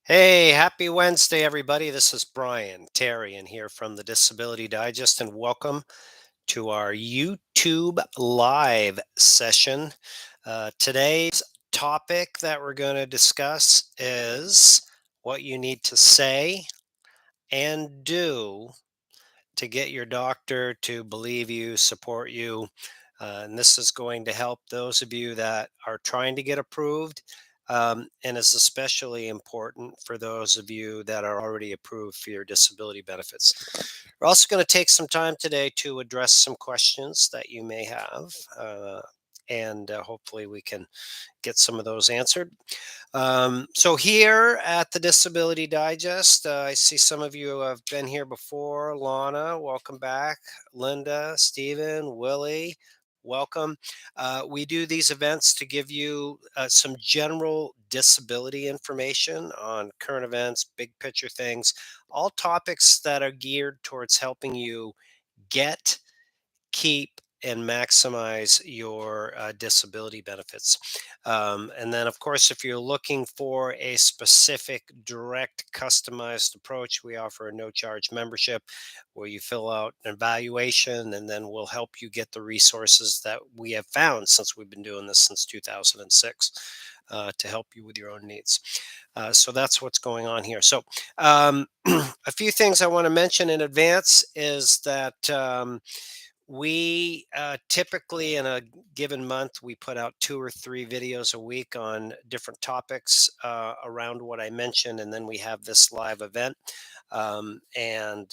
Hey, happy Wednesday, everybody. This is Brian Terrian here from the Disability Digest, and welcome to our YouTube live session. Today's topic that we're going to discuss is what you need to say and do to get your doctor to believe you, support you. And this is going to help those of you that are trying to get approved. And is especially important for those of you that are already approved for your disability benefits. We're also going to take some time today to address some questions that you may have. And hopefully we can get some of those answered. So here at the Disability Digest, I see some of you have been here before. Lana, welcome back. Linda, Stephen, Willie, welcome. We do these events to give you some general disability information on current events, big picture things, all topics that are geared towards helping you get, keep, and maximize your disability benefits. And then, of course, if you're looking for a specific, direct, customized approach, we offer a no charge membership where you fill out an evaluation and then we'll help you get the resources that we have found since we've been doing this since 2006 to help you with your own needs. So that's what's going on here. So, a few things I want to mention in advance is that. We typically, in a given month, we put out 2 or 3 videos a week on different topics around what I mentioned, and then we have this live event. So, in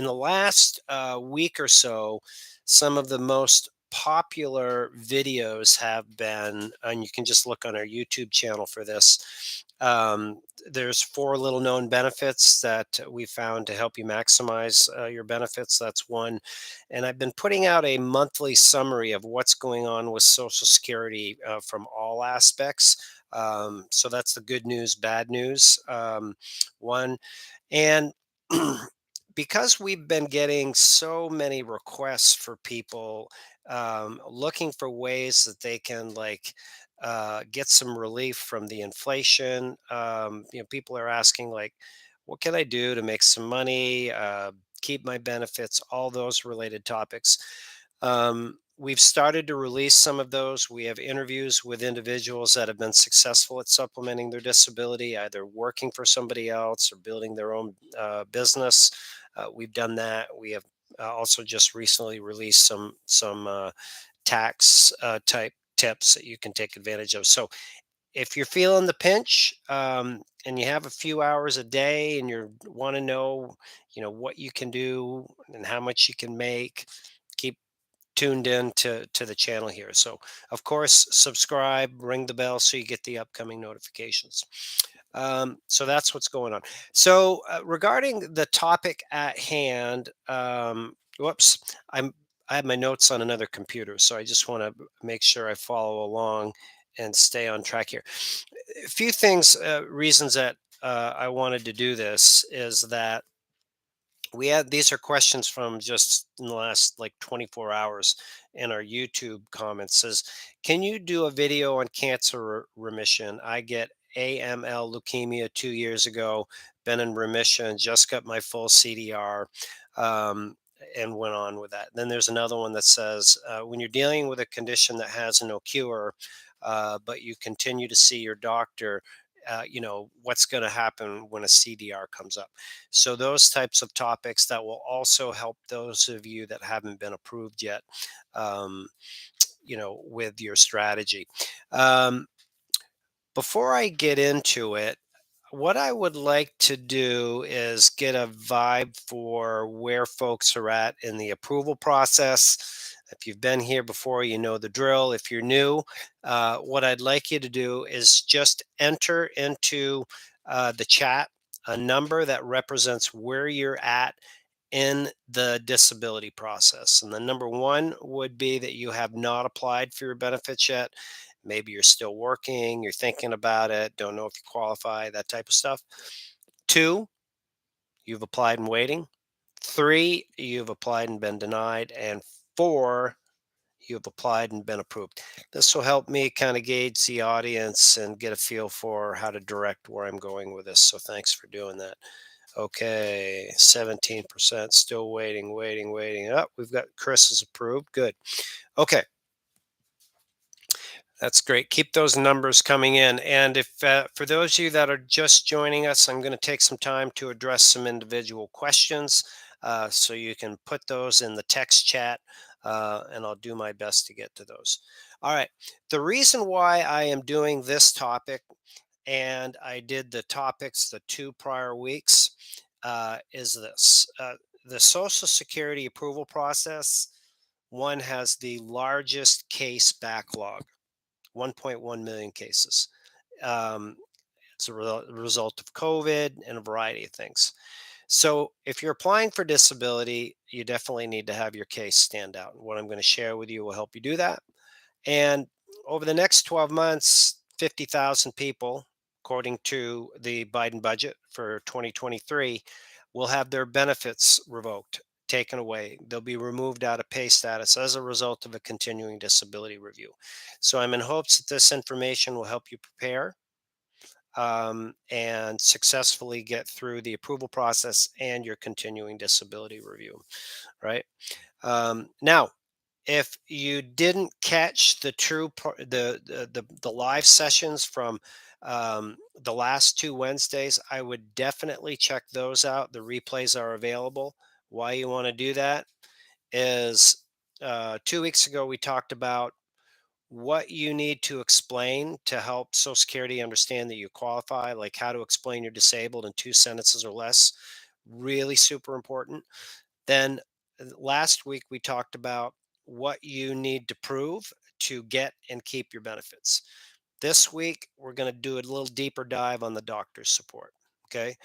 the last week or so, some of the most popular videos have been, and you can just look on our YouTube channel for this. There's 4 little known benefits that we found to help you maximize your benefits. That's one. And I've been putting out a monthly summary of what's going on with Social Security from all aspects. So that's the good news, bad news one. And because we've been getting so many requests for people looking for ways that they can get some relief from the inflation. People are asking like, what can I do to make some money, keep my benefits, all those related topics. We've started to release some of those. We have interviews with individuals that have been successful at supplementing their disability, either working for somebody else or building their own business. We've done that. We have also just recently released some tax type tips that you can take advantage of. So if you're feeling the pinch and you have a few hours a day and you want to know, what you can do and how much you can make, keep tuned in to the channel here. So, of course, subscribe, ring the bell so you get the upcoming notifications. So that's what's going on. So, regarding the topic at hand, whoops, I have my notes on another computer, so I just want to make sure I follow along and stay on track here. A few things, reasons that I wanted to do this is that we had these are questions from just in the last like 24 hours in our YouTube comments. Says, can you do a video on cancer remission? I get AML leukemia 2 years ago, been in remission, just got my full CDR. And went on with that. Then there's another one that says, when you're dealing with a condition that has no cure, but you continue to see your doctor, what's going to happen when a CDR comes up. So those types of topics that will also help those of you that haven't been approved yet, um, with your strategy. Um, Before I get into it, what I would like to do is get a vibe for where folks are at in the approval process. If you've been here before, you know the drill. If you're new, what I'd like you to do is just enter into the chat a number that represents where you're at in the disability process. And the number one would be that you have not applied for your benefits yet. Maybe you're still working, you're thinking about it, don't know if you qualify, that type of stuff. Two, you've applied and waiting. Three, you've applied and been denied. And four, you have applied and been approved. This will help me kind of gauge the audience and get a feel for how to direct where I'm going with this. So thanks for doing that. Okay, 17%, still waiting, waiting, waiting. Up, we've got Chris is approved. Good. Okay, that's great. Keep those numbers coming in. And if for those of you that are just joining us, I'm going to take some time to address some individual questions, so you can put those in the text chat, and I'll do my best to get to those. All right. The reason why I am doing this topic, and I did the topics the 2 prior weeks, is this: the Social Security approval process. One has the largest case backlog. 1.1 million cases. Um, it's a result of COVID and a variety of things. So, if you're applying for disability, you definitely need to have your case stand out. And what I'm going to share with you will help you do that. And over the next 12 months, 50,000 people, according to the Biden budget for 2023, will have their benefits revoked, taken away. They'll be removed out of pay status as a result of a continuing disability review. So I'm in hopes that this information will help you prepare, and successfully get through the approval process and your continuing disability review, right? Now, if you didn't catch the the live sessions from, the last 2 Wednesdays, I would definitely check those out. The replays are available. Why you want to do that is, 2 weeks ago we talked about what you need to explain to help Social Security understand that you qualify, like how to explain you're disabled in 2 sentences or less. Really super important. Then, last week we talked about what you need to prove to get and keep your benefits. This week we're going to do a little deeper dive on the doctor's support. Okay.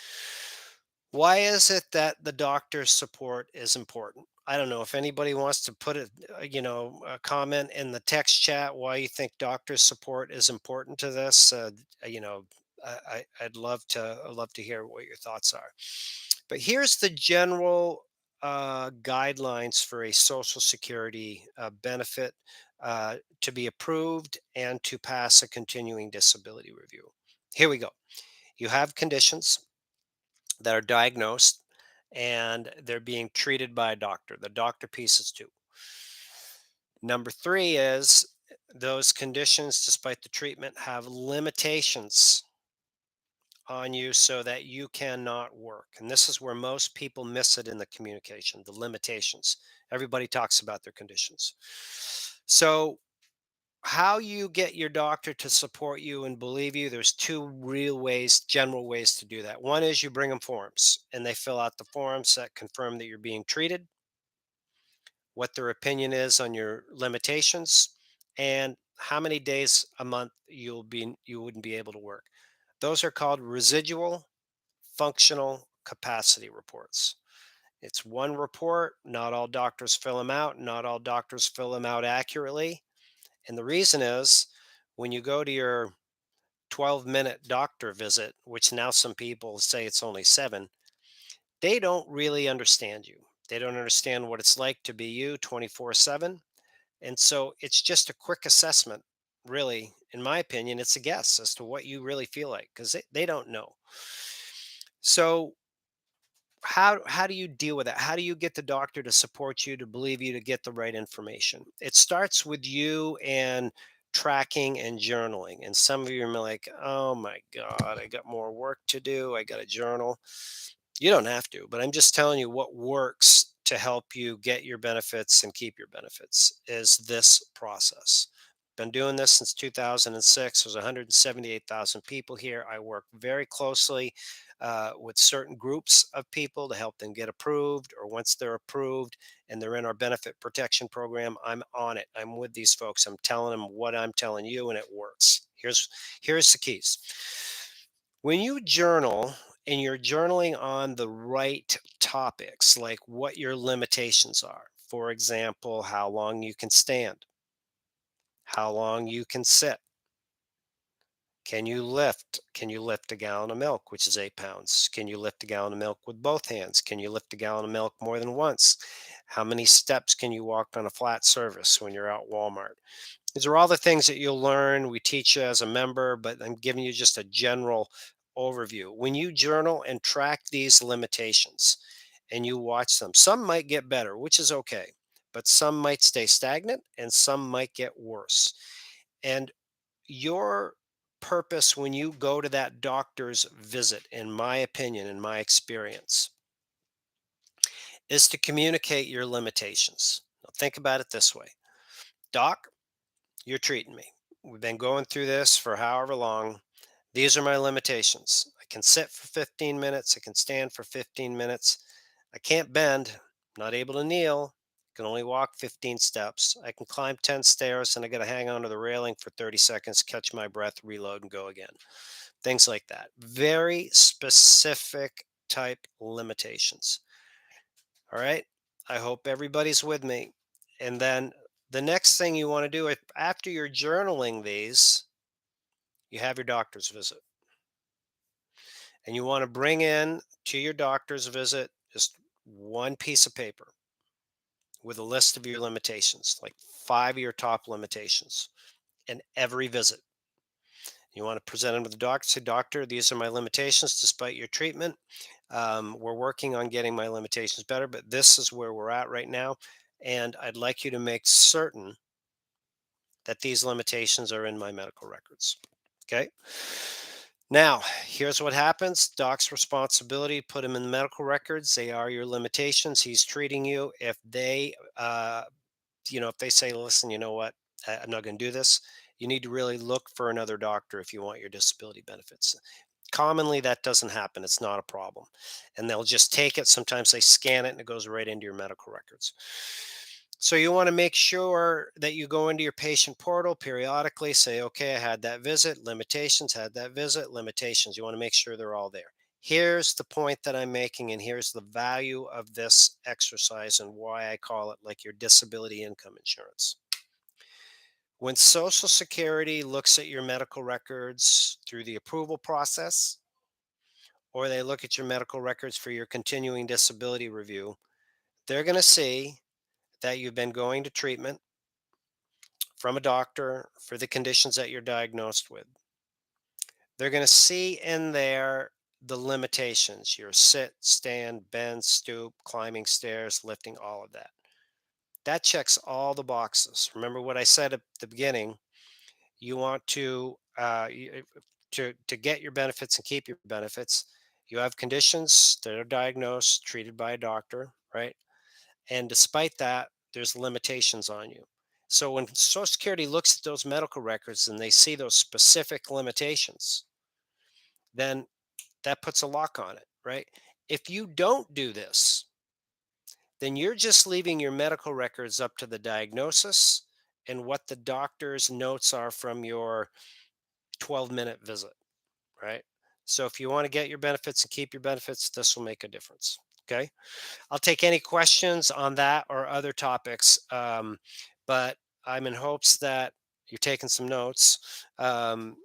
Why is it that the doctor's support is important? I don't know if anybody wants to put a comment in the text chat why you think doctor's support is important to this. You know, I'd love to hear what your thoughts are. But here's the general guidelines for a Social Security benefit to be approved and to pass a continuing disability review. Here we go. You have conditions that are diagnosed and they're being treated by a doctor. The doctor piece is two. Number three is those conditions, despite the treatment, have limitations on you so that you cannot work. And this is where most people miss it in the communication, the limitations. Everybody talks about their conditions. So, how you get your doctor to support you and believe you, there's two real ways, general ways to do that. One is you bring them forms and they fill out the forms that confirm that you're being treated, what their opinion is on your limitations, and how many days a month you wouldn't be able to work. Those are called residual functional capacity reports. It's one report. Not all doctors fill them out. Not all doctors fill them out accurately. And the reason is when you go to your 12-minute doctor visit, which now some people say it's only 7, they don't really understand you. They don't understand what it's like to be you 24/7. And so it's just a quick assessment. Really, in my opinion, it's a guess as to what you really feel like because they don't know. So, how do you deal with that? How do you get the doctor to support you, to believe you, to get the right information? It starts with you and tracking and journaling. And some of you are like, oh my God, I got more work to do. I got a journal. You don't have to, but I'm just telling you what works to help you get your benefits and keep your benefits is this process. Been doing this since 2006. There's 178,000 people here. I work very closely with certain groups of people to help them get approved, or once they're approved and they're in our benefit protection program, I'm on it. I'm with these folks. I'm telling them what I'm telling you, and it works. Here's the keys. When you journal and you're journaling on the right topics, like what your limitations are, for example, how long you can stand, how long you can sit, Can you lift? Can you lift a gallon of milk, which is 8 pounds? Can you lift a gallon of milk with both hands? Can you lift a gallon of milk more than once? How many steps can you walk on a flat surface when you're out Walmart? These are all the things that you'll learn. We teach you as a member, but I'm giving you just a general overview. When you journal and track these limitations and you watch them, some might get better, which is okay, but some might stay stagnant and some might get worse. And your purpose when you go to that doctor's visit, in my opinion, in my experience, is to communicate your limitations. Now, think about it this way: Doc, you're treating me. We've been going through this for however long. These are my limitations. I can sit for 15 minutes. I can stand for 15 minutes. I can't bend. I'm not able to kneel. I can only walk 15 steps. I can climb 10 stairs and I got to hang onto the railing for 30 seconds, catch my breath, reload, and go again. Things like that. Very specific type limitations. All right. I hope everybody's with me. And then the next thing you want to do after you're journaling these, you have your doctor's visit. And you want to bring in to your doctor's visit just one piece of paper with a list of your limitations, like 5 of your top limitations, and every visit. You want to present them to the doctor. Say, doctor, these are my limitations despite your treatment. We're working on getting my limitations better, but this is where we're at right now. And I'd like you to make certain that these limitations are in my medical records. Okay. Now, here's what happens. Doc's responsibility, put them in the medical records. They are your limitations. He's treating you. If they say, listen, you know what, I'm not going to do this, you need to really look for another doctor if you want your disability benefits. Commonly, that doesn't happen. It's not a problem. And they'll just take it. Sometimes they scan it and it goes right into your medical records. So you want to make sure that you go into your patient portal periodically, say, okay, I had that visit, limitations, had that visit, limitations. You want to make sure they're all there. Here's the point that I'm making, and here's the value of this exercise and why I call it like your disability income insurance. When Social Security looks at your medical records through the approval process, or they look at your medical records for your continuing disability review, they're going to see that you've been going to treatment from a doctor for the conditions that you're diagnosed with. They're going to see in there the limitations: your sit, stand, bend, stoop, climbing stairs, lifting, all of that. That checks all the boxes. Remember what I said at the beginning. You want to get your benefits and keep your benefits. You have conditions that are diagnosed, treated by a doctor, right? And despite that, there's limitations on you. So when Social Security looks at those medical records and they see those specific limitations, then that puts a lock on it, right? If you don't do this, then you're just leaving your medical records up to the diagnosis and what the doctor's notes are from your 12-minute visit, right? So if you want to get your benefits and keep your benefits, this will make a difference. Okay. I'll take any questions on that or other topics. But I'm in hopes that you're taking some notes, and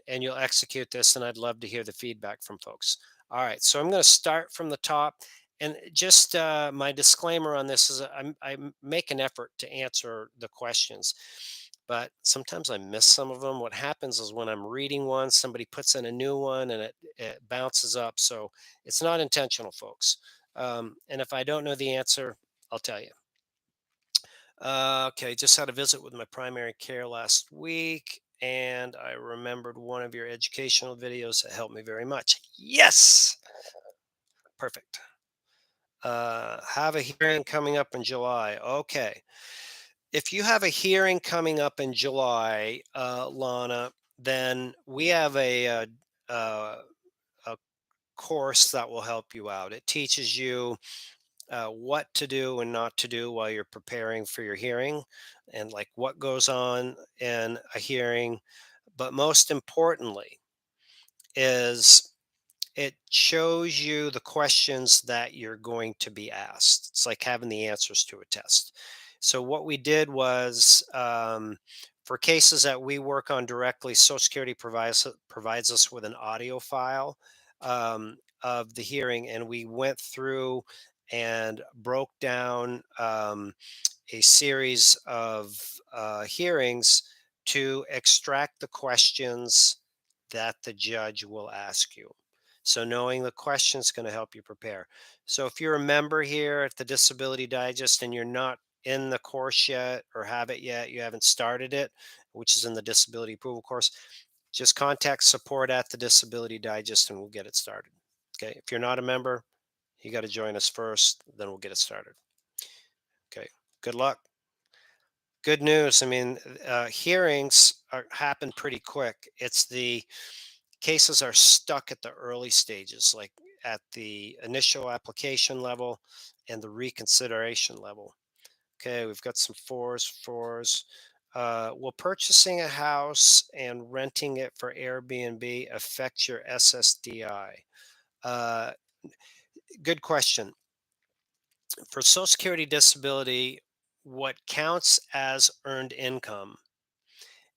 you'll execute this. And I'd love to hear the feedback from folks. All right. So I'm going to start from the top. And just my disclaimer on this is I make an effort to answer the questions, but sometimes I miss some of them. What happens is when I'm reading one, somebody puts in a new one and it bounces up. So it's not intentional, folks. And if I don't know the answer, I'll tell you. Okay, just had a visit with my primary care last week, and I remembered one of your educational videos that helped me very much. Yes, perfect. Have a hearing coming up in July. Okay. If you have a hearing coming up in July, Lana, then we have uh, a course that will help you out. It teaches you what to do and not to do while you're preparing for your hearing, and like what goes on in a hearing. But most importantly, is it shows you the questions that you're going to be asked. It's like having the answers to a test. So what we did was, For cases that we work on directly, Social Security provides us with an audio file of the hearing, and we went through and broke down a series of hearings to extract the questions that the judge will ask you. So, knowing the question is going to help you prepare. So, if you're a member here at the Disability Digest and you're not in the course yet or have it yet, you haven't started it, which is in the Disability Approval course, just contact support at the Disability Digest and we'll get it started. Okay. If you're not a member, you got to join us first, then we'll get it started. Okay. Good luck. Good news. I mean, hearings happen pretty quick. It's the cases are stuck at the early stages, like at the initial application level and the reconsideration level. Okay, we've got some fours. Will purchasing a house and renting it for Airbnb affect your SSDI? Uh, Good question. For Social Security disability, what counts as earned income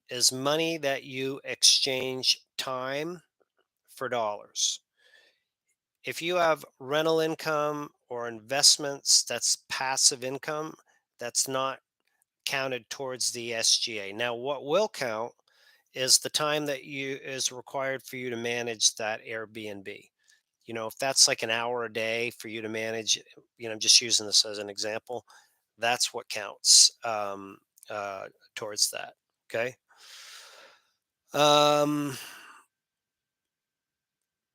is money that you exchange time for dollars. If you have rental income or investments, that's passive income, that's not counted towards the SGA. Now, what will count is the time that you is required for you to manage that Airbnb. If that's like an hour a day for you to manage, I'm just using this as an example, that's what counts uh, towards that. Okay. Um,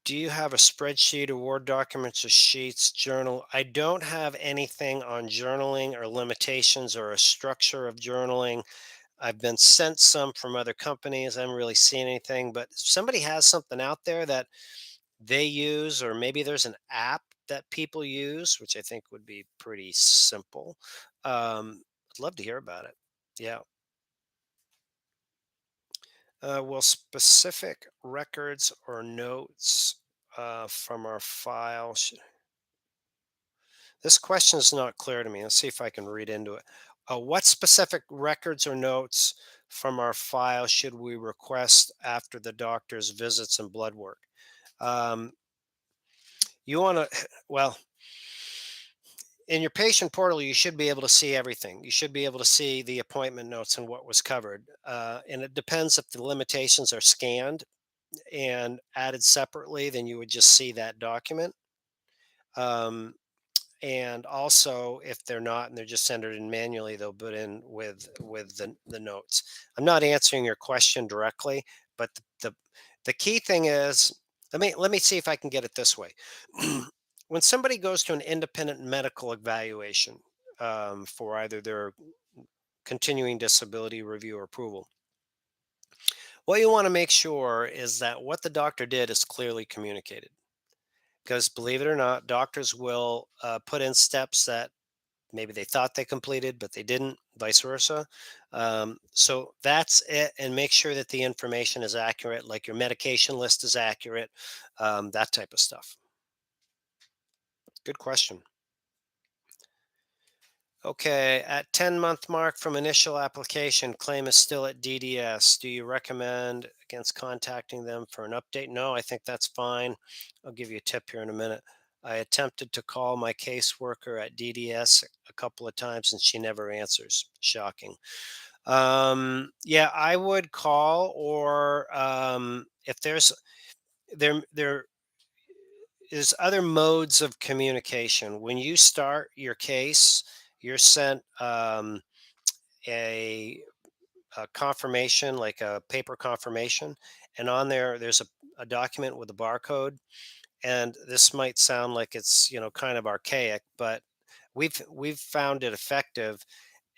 do you have a spreadsheet or Word documents or sheets, journal? I don't have anything on journaling or limitations or a structure of journaling. I've been sent some from other companies. I haven't really seen anything, but if somebody has something out there that they use, or maybe there's an app that people use, which I think would be pretty simple. I'd love to hear about it. Yeah. Will specific records or notes from our file? This question is not clear to me. Let's see if I can read into it. What specific records or notes from our file should we request after the doctor's visits and blood work? Um, you want to, well, in your patient portal, you should be able to see everything. You should be able to see the appointment notes and what was covered. And it depends if the limitations are scanned and added separately, then you would just see that document. Um, and also, if they're not and they're just entered in manually, they'll put in with the notes. I'm not answering your question directly, but the key thing is, let me see if I can get it this way. When somebody goes to an independent medical evaluation for either their continuing disability review or approval, what you want to make sure is that what the doctor did is clearly communicated. Because believe it or not, doctors will put in steps that maybe they thought they completed, but they didn't, vice versa. So that's it. And make sure that the information is accurate, like your medication list is accurate, that type of stuff. Good question. Okay, at 10-month mark from initial application, claim is still at DDS. Do you recommend against contacting them for an update? No, I think that's fine. I'll give you a tip here in a minute. I attempted to call my caseworker at DDS a couple of times and she never answers. Shocking. Yeah, I would call, or if there is other modes of communication. When you start your case, you're sent a, a confirmation, like a paper confirmation, and on there's a document with a barcode. And this might sound like it's kind of archaic, but we've found it effective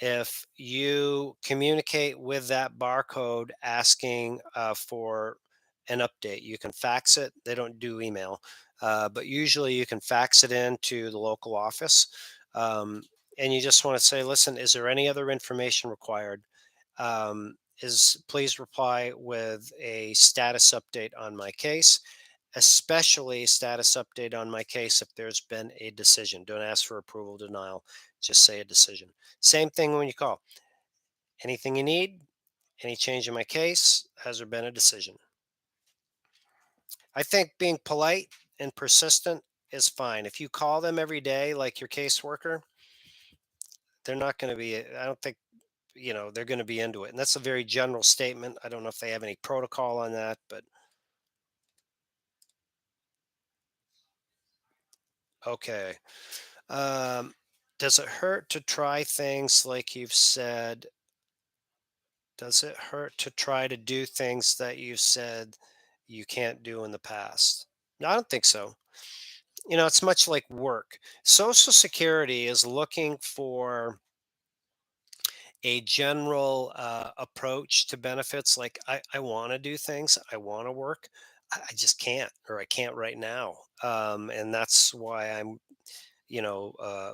if you communicate with that barcode asking for an update. You can fax it. They don't do email, but usually you can fax it in to the local office. Um, and you just want to say, listen, is there any other information required? Is Please reply with a status update on my case, especially status update on my case if there's been a decision. Don't ask for approval, denial, just say a decision. Same thing when you call. Anything you need, Any change in my case? Has there been a decision? I think being polite and persistent is fine. If you call them every day, like your caseworker, they're not going to be, I don't think, they're going to be into it. And that's a very general statement. I don't know if they have any protocol on that, but okay. Um, does it hurt to try things like you've said? Does it hurt to try to do things that you've said you can't do in the past? No, I don't think so. It's much like work. Social Security is looking for a general approach to benefits. Like, I want to do things, I want to work. I just can't, or I can't right now. And that's why I'm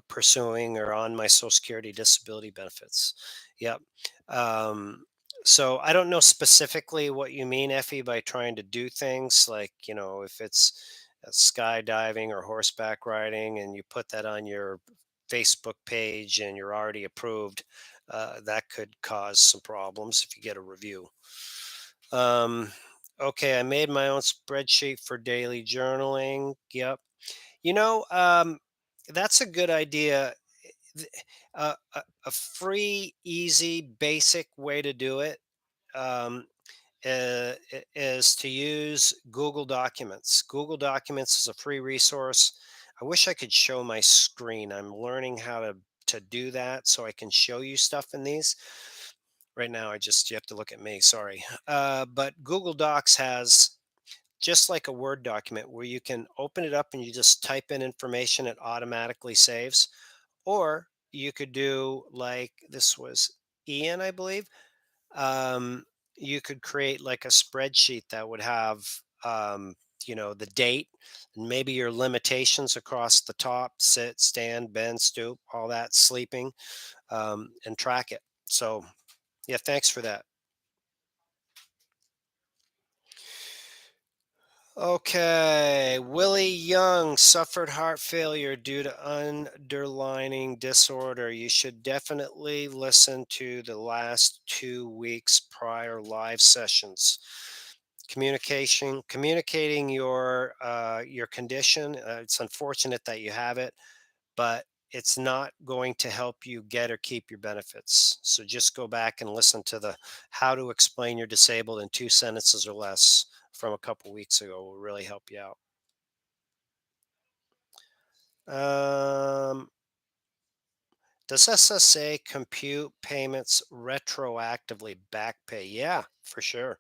pursuing or on my Social Security disability benefits. Yep. Um, so I don't know specifically what you mean, Effie, by trying to do things like, if it's skydiving or horseback riding and you put that on your Facebook page and you're already approved, that could cause some problems if you get a review. Um, okay, I made my own spreadsheet for daily journaling. Yep. You know, um, that's a good idea. Th- a free, easy, basic way to do it um, is to use Google Documents. Google Documents is a free resource. I wish I could show my screen. I'm learning how to do that so I can show you stuff in these. Right now, you have to look at me. Sorry, but Google Docs has just like a Word document where you can open it up and you just type in information, it automatically saves. Or you could do like this was Ian, I believe. Um, you could create like a spreadsheet that would have, the date and maybe your limitations across the top: sit, stand, bend, stoop, all that, sleeping, and track it. So, yeah, thanks for that. Okay, Willie Young suffered heart failure due to underlying disorder. You should definitely listen to the last 2 weeks prior live sessions. Communicating your condition. It's unfortunate that you have it, but it's not going to help you get or keep your benefits. So just go back and listen to the how to explain you're disabled in 2 sentences or less from a couple weeks ago will really help you out. Um, does SSA compute payments retroactively back pay? Yeah, for sure.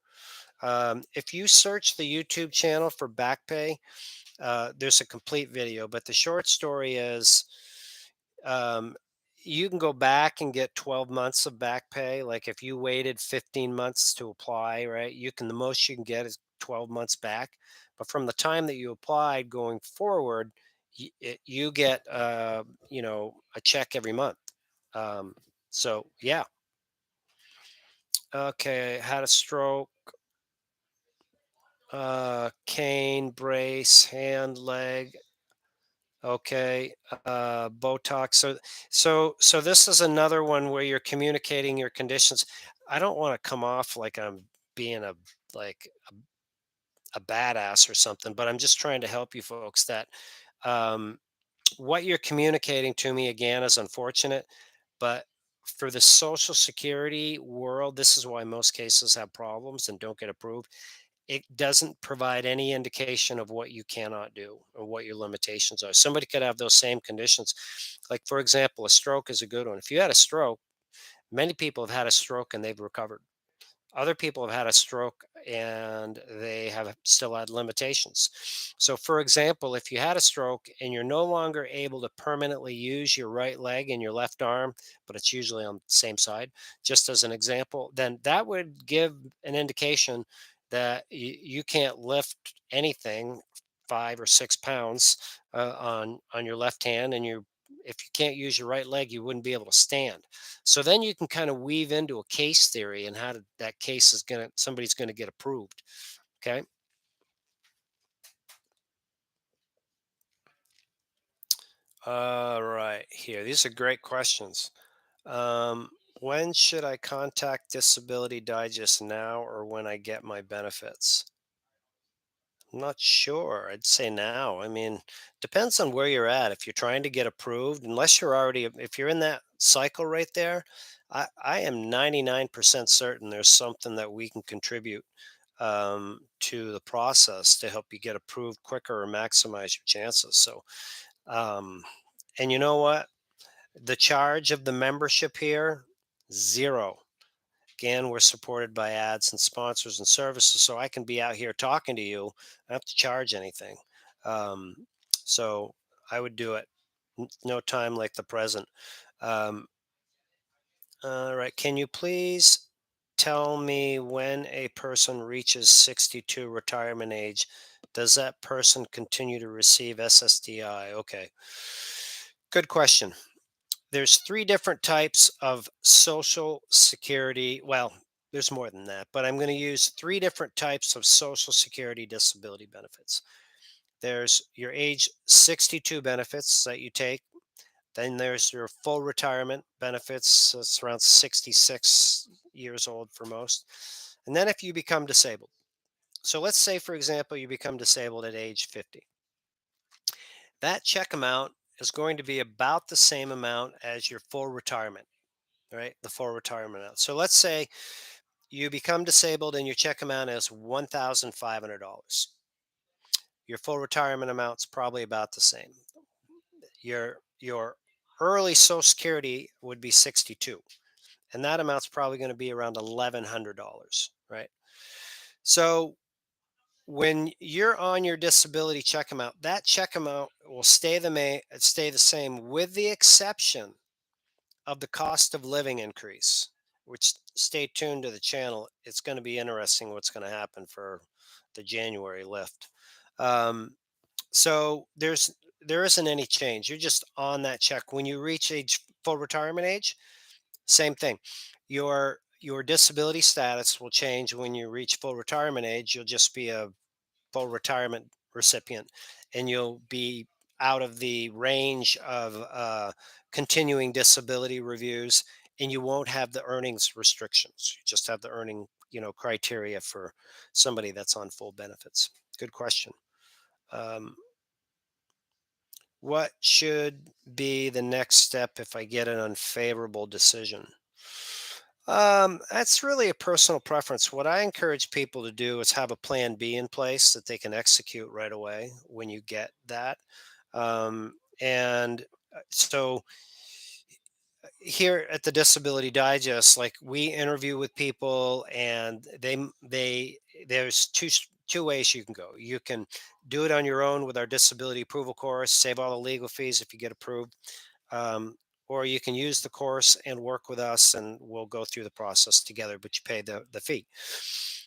If you search the YouTube channel for back pay, there's a complete video, but the short story is um, you can go back and get 12 months of back pay. Like if you waited 15 months to apply, right, the most you can get is 12 months back. But from the time that you applied going forward, you get, a check every month. Um, so yeah. Okay. Had a stroke, cane, brace, hand, leg. Okay, Botox. So this is another one where you're communicating your conditions. I don't want to come off like I'm being like a badass or something, but I'm just trying to help you folks that um, what you're communicating to me again is unfortunate, but for the Social Security world, this is why most cases have problems and don't get approved. It doesn't provide any indication of what you cannot do or what your limitations are. Somebody could have those same conditions. Like, for example, a stroke is a good one. If you had a stroke, many people have had a stroke and they've recovered. Other people have had a stroke and they have still had limitations. So, for example, if you had a stroke and you're no longer able to permanently use your right leg and your left arm, but it's usually on the same side, just as an example, then that would give an indication that you can't lift anything 5 or 6 pounds on your left hand, and if you can't use your right leg, you wouldn't be able to stand. So then you can kind of weave into a case theory and that case is somebody's gonna get approved. Okay. All right. Here, these are great questions. Um, When should I contact Disability Digest, now or when I get my benefits? I'm not sure. I'd say now. I mean, depends on where you're at. If you're trying to get approved, unless you're already, if you're in that cycle right there, I am 99% certain there's something that we can contribute to the process to help you get approved quicker or maximize your chances. So, um, and you know what? The charge of the membership here, zero. Again, we're supported by ads and sponsors and services, so I can be out here talking to you. I don't have to charge anything. So I would do it. No time like the present. Um, all right. Can you please tell me when a person reaches 62 retirement age, does that person continue to receive SSDI? Okay. Good question. There's three different types of social security. Well, there's more than that, but I'm going to use three different types of social security disability benefits. There's your age 62 benefits that you take. Then there's your full retirement benefits. It's around 66 years old for most. And then if you become disabled. So let's say, for example, you become disabled at age 50. That check amount is going to be about the same amount as your full retirement, right? The full retirement amount. So let's say you become disabled and your check amount is $1,500. Your full retirement amount's probably about the same. Your early Social Security would be 62, and that amount's probably going to be around $1,100, right? So when you're on your disability check amount, that check amount will stay the same, with the exception of the cost of living increase. Which, stay tuned to the channel. It's going to be interesting what's going to happen for the January lift. Um, so there isn't any change. You're just on that check. When you reach age full retirement age, same thing. Your disability status will change when you reach full retirement age. You'll just be a full retirement recipient, and you'll be out of the range of continuing disability reviews, and you won't have the earnings restrictions. You just have the earning, criteria for somebody that's on full benefits. Good question. Um, what should be the next step if I get an unfavorable decision? That's really a personal preference. What I encourage people to do is have a plan B in place that they can execute right away when you get that. And so here at the Disability Digest, like, we interview with people, and there's two ways you can go. You can do it on your own with our disability approval course, save all the legal fees if you get approved, um, or you can use the course and work with us, and we'll go through the process together, but you pay the fee.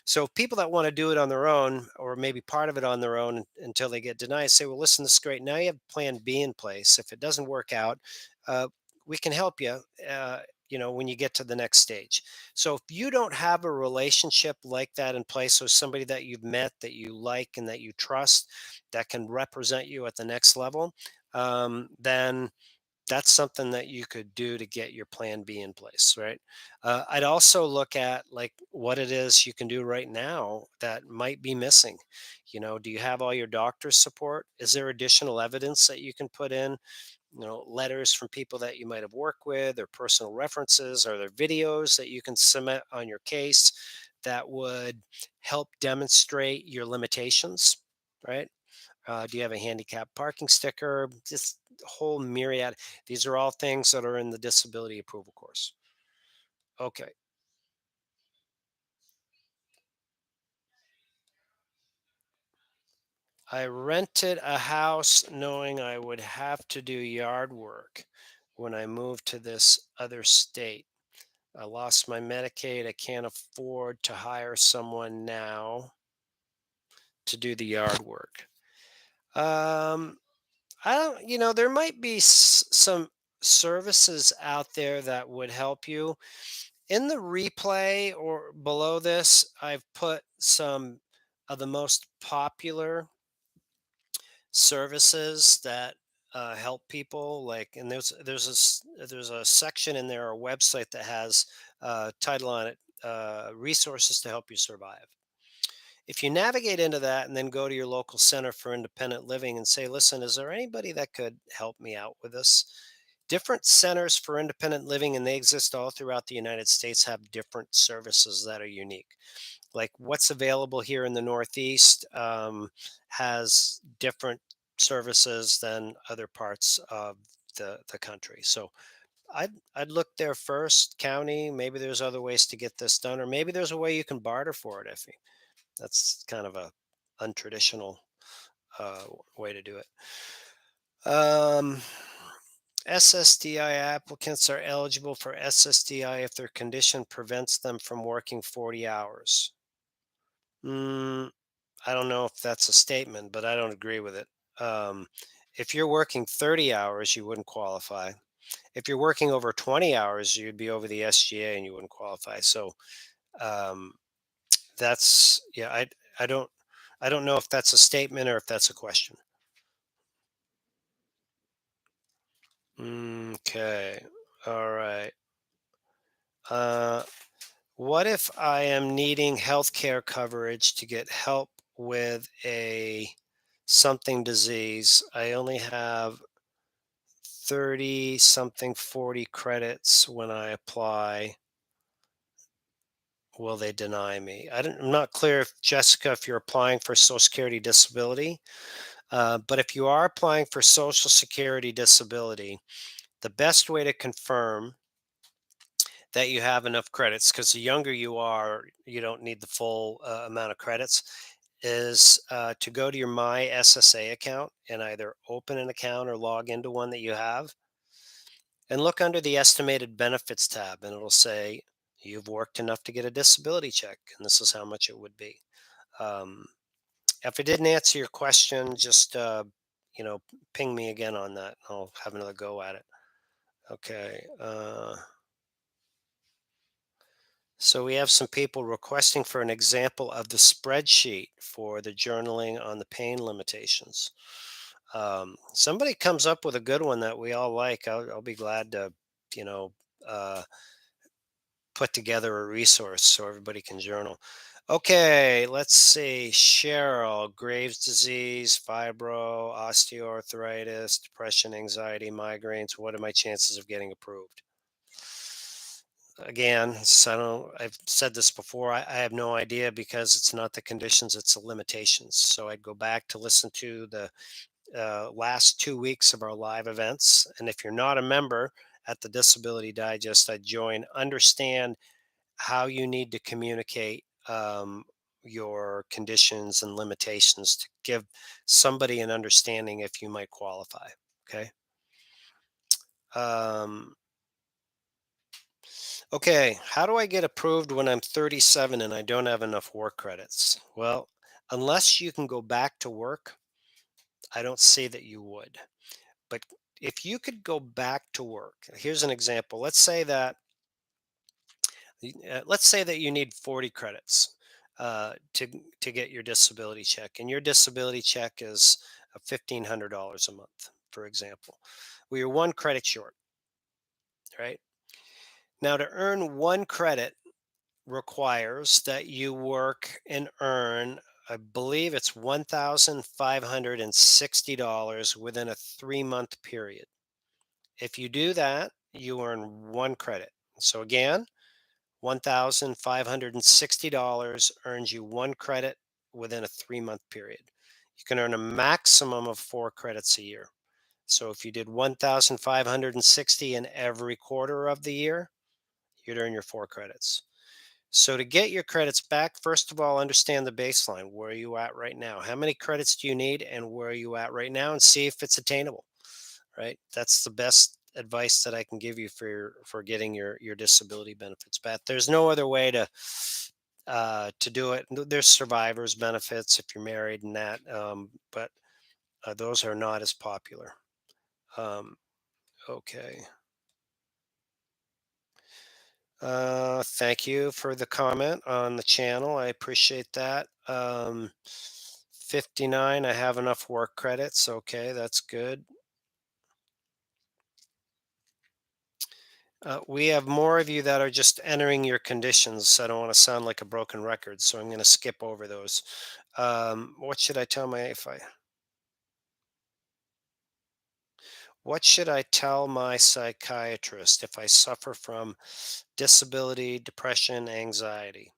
So people that want to do it on their own, or maybe part of it on their own until they get denied, say, well, listen, this is great. Now you have plan B in place. If it doesn't work out, uh, we can help you, uh, when you get to the next stage. So if you don't have a relationship like that in place, or somebody that you've met that you like and that you trust, that can represent you at the next level, then that's something that you could do to get your plan B in place, right? I'd also look at, like, what it is you can do right now that might be missing. Do you have all your doctor's support? Is there additional evidence that you can put in? Letters from people that you might have worked with, or personal references? Are there videos that you can submit on your case that would help demonstrate your limitations, right? Do you have a handicap parking sticker? Just a whole myriad. These are all things that are in the disability approval course. Okay. I rented a house knowing I would have to do yard work when I moved to this other state. I lost my Medicaid. I can't afford to hire someone now to do the yard work. Um, I don't, there might be some services out there that would help you. In the replay or below this, I've put some of the most popular services that help people. Like, and there's a section in there, a website that has title on it, resources to help you survive. If you navigate into that and then go to your local center for independent living and say, listen, is there anybody that could help me out with this? Different centers for independent living, and they exist all throughout the United States, have different services that are unique. Like what's available here in the Northeast has different services than other parts of the country. So I'd look there first, county. Maybe there's other ways to get this done, or maybe there's a way you can barter for it. If that's kind of a untraditional uh, way to do it. Um, SSDI applicants are eligible for SSDI if their condition prevents them from working 40 hours. Mm, I don't know if that's a statement, but I don't agree with it. Um, if you're working 30 hours, you wouldn't qualify. If you're working over 20 hours, you'd be over the SGA and you wouldn't qualify. So um, that's yeah. I don't know if that's a statement or if that's a question. Okay. All right. Uh, what if I am needing healthcare coverage to get help with a something disease? I only have 30 something 40 credits when I apply. Will they deny me? I'm not clear if Jessica, if you're applying for Social Security disability, but if you are applying for Social Security disability, the best way to confirm that you have enough credits, because the younger you are, you don't need the full amount of credits, is to go to your My SSA account and either open an account or log into one that you have and look under the estimated benefits tab, and it'll say you've worked enough to get a disability check, and this is how much it would be. Um, if I didn't answer your question, just you know, ping me again on that. I'll have another go at it. Okay. So we have some people requesting for an example of the spreadsheet for the journaling on the pain limitations. Somebody comes up with a good one that we all like. I'll be glad to, you know, uh, put together a resource so everybody can journal. Okay, let's see. Cheryl, Graves' disease, fibro, osteoarthritis, depression, anxiety, migraines. What are my chances of getting approved? Again, I don't, I've said this before. I have no idea because it's not the conditions, it's the limitations. So I'd go back to listen to the last 2 weeks of our live events. And if you're not a member at the Disability Digest, I'd join. Understand how you need to communicate your conditions and limitations to give somebody an understanding if you might qualify. Okay. Um, okay. How do I get approved when I'm 37 and I don't have enough work credits? Well, unless you can go back to work, I don't see that you would. But if you could go back to work, here's an example. Let's say that you need 40 credits to get your disability check, and your disability check is $1,500 a month, for example. Well, you're one credit short, right? Now, to earn one credit requires that you work and earn, I believe it's $1,560 within a 3 month period. If you do that, you earn one credit. So again, $1,560 earns you one credit within a 3 month period. You can earn a maximum of four credits a year. So if you did 1,560 in every quarter of the year, you'd earn your four credits. So to get your credits back, first of all, understand the baseline. Where are you at right now? How many credits do you need and where are you at right now, and see if it's attainable, right? That's the best advice that I can give you for getting your disability benefits back. There's no other way to do it. There's survivors benefits if you're married and that, but those are not as popular. Um, okay. Thank you for the comment on the channel. I appreciate that. 59, I have enough work credits. Okay, that's good. We have more of you that are just entering your conditions. I don't want to sound like a broken record, so I'm going to skip over those. What should I tell my if I What should I tell my psychiatrist if I suffer from disability, depression, anxiety?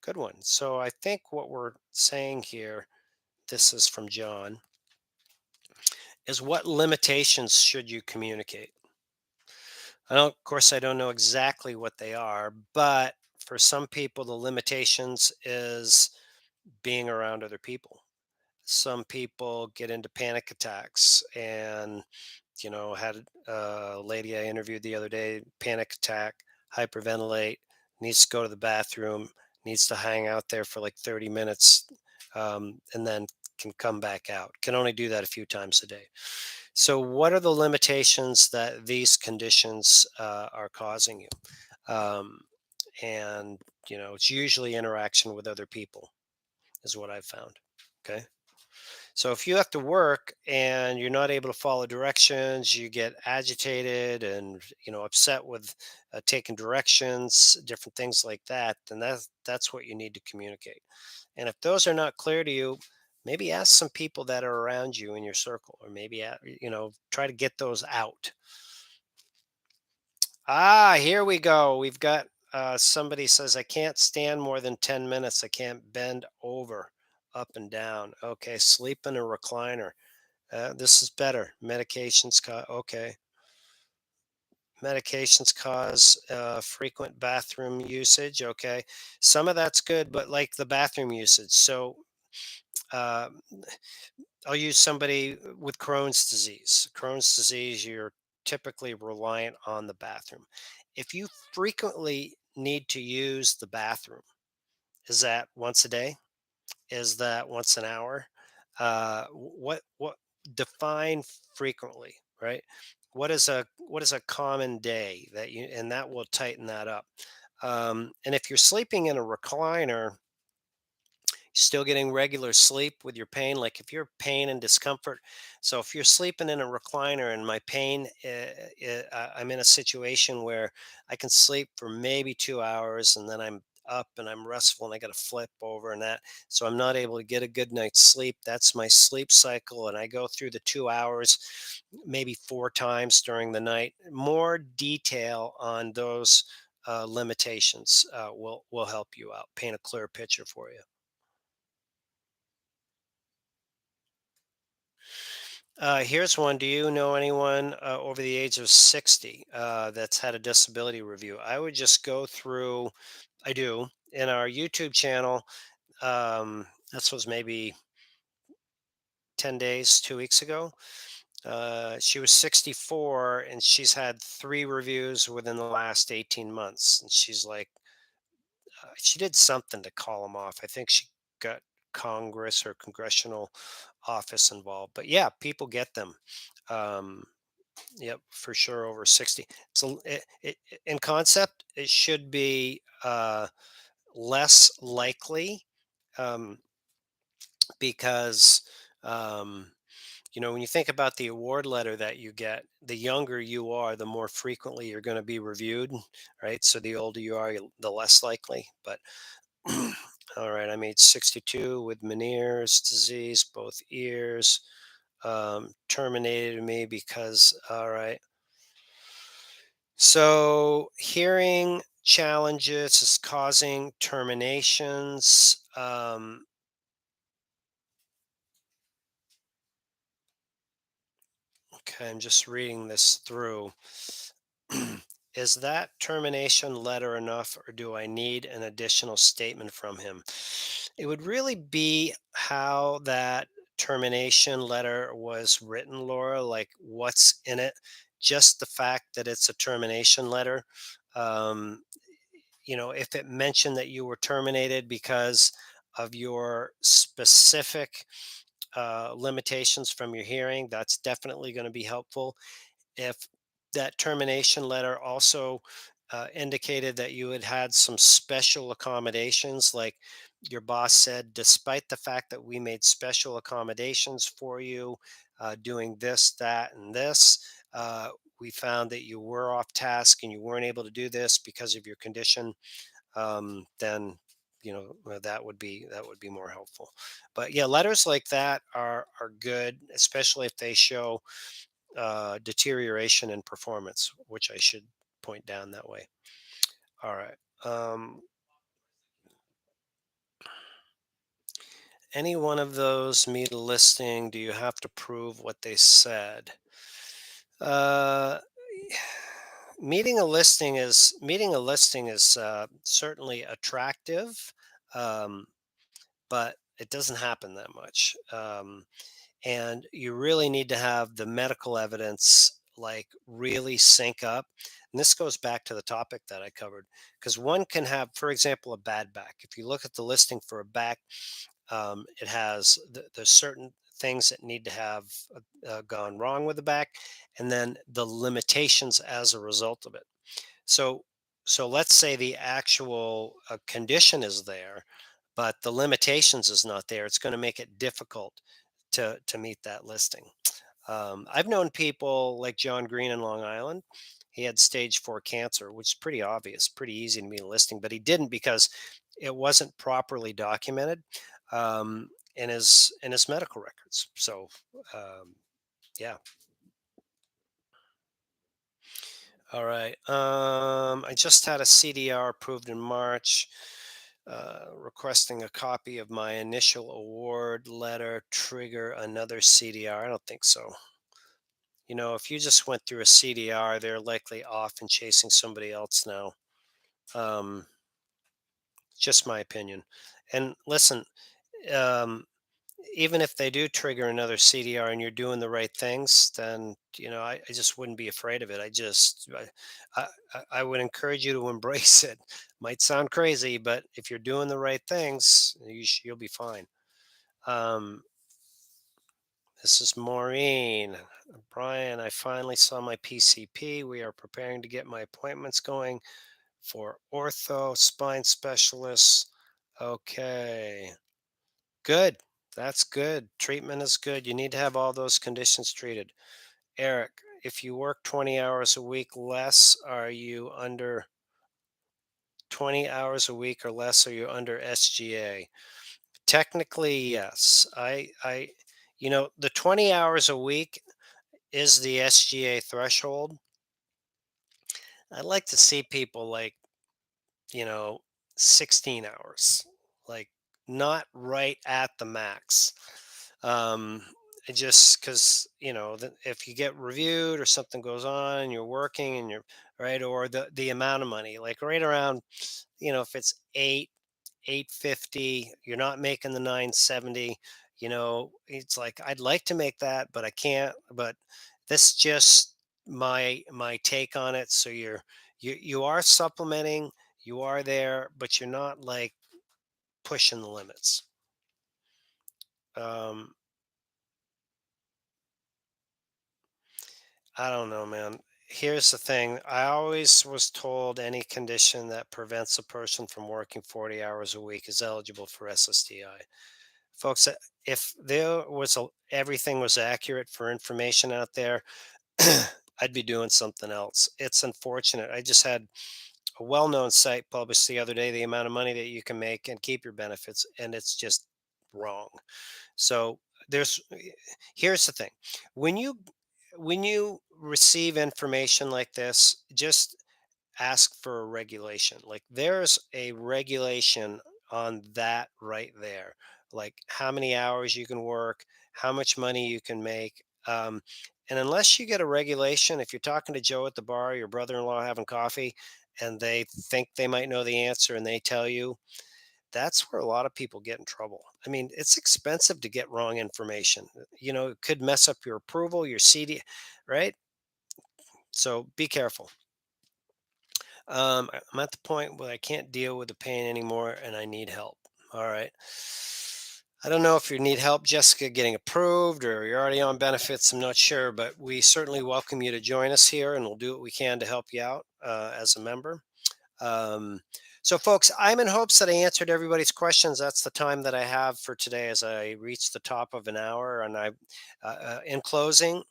Good one. So I think what we're saying here, this is from John, is what limitations should you communicate? Of course, I don't know exactly what they are, but for some people, the limitations is being around other people. Some people get into panic attacks and, had a lady I interviewed the other day, panic attack, hyperventilate, needs to go to the bathroom, needs to hang out there for like 30 minutes, and then can come back out. Can only do that a few times a day. So, what are the limitations that these conditions are causing you? Um, and, it's usually interaction with other people, is what I've found. Okay. So if you have to work and you're not able to follow directions, you get agitated and upset with taking directions, different things like that, then that's what you need to communicate. And if those are not clear to you, maybe ask some people that are around you in your circle, or maybe try to get those out. Here we go. We've got somebody says I can't stand more than 10 minutes. I can't bend over, up and down. Okay, sleep in a recliner. This is better. Okay. Medications cause frequent bathroom usage. Okay. Some of that's good, but like the bathroom usage. So uh, I'll use somebody with Crohn's disease. Crohn's disease, you're typically reliant on the bathroom. If you frequently need to use the bathroom, is that once a day? Is that once an hour? What define frequently, right? What is a common day that you and that will tighten that up. And if you're sleeping in a recliner, still getting regular sleep with your pain, like if you're pain and discomfort. So if you're sleeping in a recliner and my pain, I'm in a situation where I can sleep for maybe 2 hours and then I'm up and I'm restful and I got to flip over and that, so I'm not able to get a good night's sleep. That's my sleep cycle, and I go through the 2 hours maybe 4 times during the night. More detail on those limitations will help you out, paint a clear picture for you. Here's one. Do you know anyone over the age of 60 that's had a disability review? I would just go through, I do, in our YouTube channel. This was maybe 10 days, 2 weeks ago. She was 64 and she's had 3 reviews within the last 18 months. And she's like, she did something to call them off. I think she got Congress or congressional office involved. But yeah, people get them. Um, Yep, for sure, over 60. So in concept, it should be less likely, um, because um, when you think about the award letter that you get, the younger you are, the more frequently you're going to be reviewed, right? So the older you are, the less likely. But all right, I'm age 62 with Meniere's disease, both ears. Terminated me because, all right. So, hearing challenges is causing terminations. Okay, I'm just reading this through. Is that termination letter enough, or do I need an additional statement from him? It would really be how that termination letter was written, Laura, like what's in it. Just the fact that it's a termination letter. Um, if it mentioned that you were terminated because of your specific limitations from your hearing, that's definitely going to be helpful. If that termination letter also indicated that you had had some special accommodations, like your boss said, despite the fact that we made special accommodations for you, doing this, that, and this, we found that you were off task and you weren't able to do this because of your condition, then that would be more helpful. But yeah, letters like that are good, especially if they show deterioration in performance, which I should point down that way. All right. Um, any one of those meet a listing? Do you have to prove what they said? Uh, meeting a listing is certainly attractive, um, but it doesn't happen that much. And you really need to have the medical evidence like really sync up. And this goes back to the topic that I covered, because one can have, for example, a bad back. If you look at the listing for a back, it has there's certain things that need to have gone wrong with the back, and then the limitations as a result of it. So, so let's say the actual condition is there, but the limitations is not there. It's going to make it difficult to meet that listing. I've known people like John Green in Long Island. He had stage 4 cancer, which is pretty obvious, pretty easy to meet a listing, but he didn't because it wasn't properly documented in his medical records. So, um, yeah. All right. I just had a CDR approved in March, requesting a copy of my initial award letter trigger another CDR. I don't think so. If you just went through a CDR, they're likely off and chasing somebody else now. Um, just my opinion. And listen, um, even if they do trigger another CDR and you're doing the right things, then I just wouldn't be afraid of it. I would encourage you to embrace it. Might sound crazy, but if you're doing the right things, you'll be fine. Um, this is Maureen. Brian, I finally saw my PCP. We are preparing to get my appointments going for ortho, spine specialists. Okay. Good. That's good. Treatment is good. You need to have all those conditions treated. Eric, if you work 20 hours a week less, are you under 20 hours a week or less, are you under SGA? Technically, yes. The 20 hours a week is the SGA threshold. I'd like to see people like, you know, 16 hours, like not right at the max. Just because, if you get reviewed or something goes on and you're working and you're right, or the amount of money, like right around, if it's 850, you're not making the 970. It's like I'd like to make that, but I can't. But this just my take on it. So you are supplementing, you are there, but you're not like pushing the limits. um I don't know, man. Here's the thing. I always was told any condition that prevents a person from working 40 hours a week is eligible for SSDI. Folks, if everything was accurate for information out there, I'd be doing something else. It's unfortunate. I just had a well-known site published the other day the amount of money that you can make and keep your benefits, and it's just wrong. So there's here's the thing. When you receive information like this, just ask for a regulation. Like there's a regulation on that right there. Like how many hours you can work, how much money you can make. And unless you get a regulation, if you're talking to Joe at the bar, your brother-in-law having coffee, and they think they might know the answer and they tell you, that's where a lot of people get in trouble. I mean, it's expensive to get wrong information. It could mess up your approval, your CD, right? So be careful. I'm at the point where I can't deal with the pain anymore and I need help. All right. I don't know if you need help, Jessica, getting approved or you're already on benefits. I'm not sure, but we certainly welcome you to join us here and we'll do what we can to help you out as a member. Um, so, folks, I'm in hopes that I answered everybody's questions. That's the time that I have for today as I reach the top of an hour. And in closing,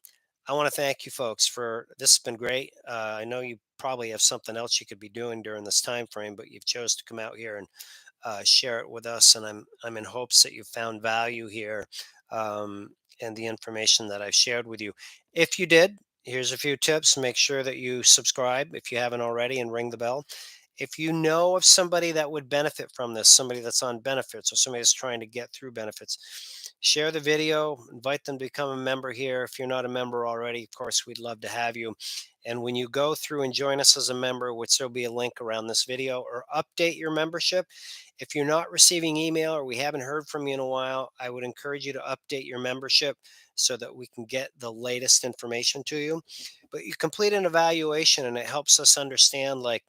I want to thank you folks for this. Has been great. I know you probably have something else you could be doing during this time frame, but you've chose to come out here and share it with us, and I'm in hopes that you found value here, um, and the information that I've shared with you. If you did, here's a few tips. Make sure that you subscribe if you haven't already, and ring the bell. If you know of somebody that would benefit from this, somebody that's on benefits or somebody that's trying to get through benefits, share the video, invite them to become a member here. If you're not a member already, of course, we'd love to have you. And when you go through and join us as a member, which there'll be a link around this video, or update your membership. If you're not receiving email or we haven't heard from you in a while, I would encourage you to update your membership so that we can get the latest information to you. But you complete an evaluation and it helps us understand, like,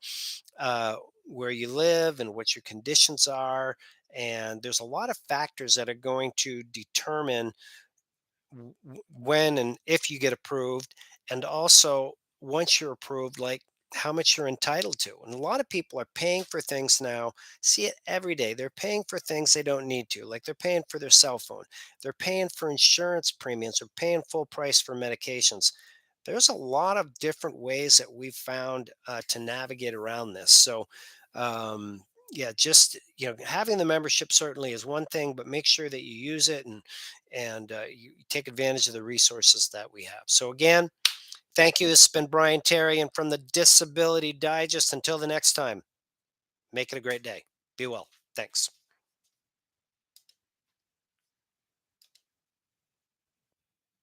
uh, where you live and what your conditions are. And there's a lot of factors that are going to determine when and if you get approved. And also, once you're approved, like how much you're entitled to. And a lot of people are paying for things now, see it every day. They're paying for things they don't need to, like they're paying for their cell phone, they're paying for insurance premiums, or paying full price for medications. There's a lot of different ways that we've found to navigate around this. So, um, yeah, just having the membership certainly is one thing, but make sure that you use it, and you take advantage of the resources that we have. So again, thank you. This has been Brian Terry, and from the Disability Digest. Until the next time, make it a great day. Be well. Thanks.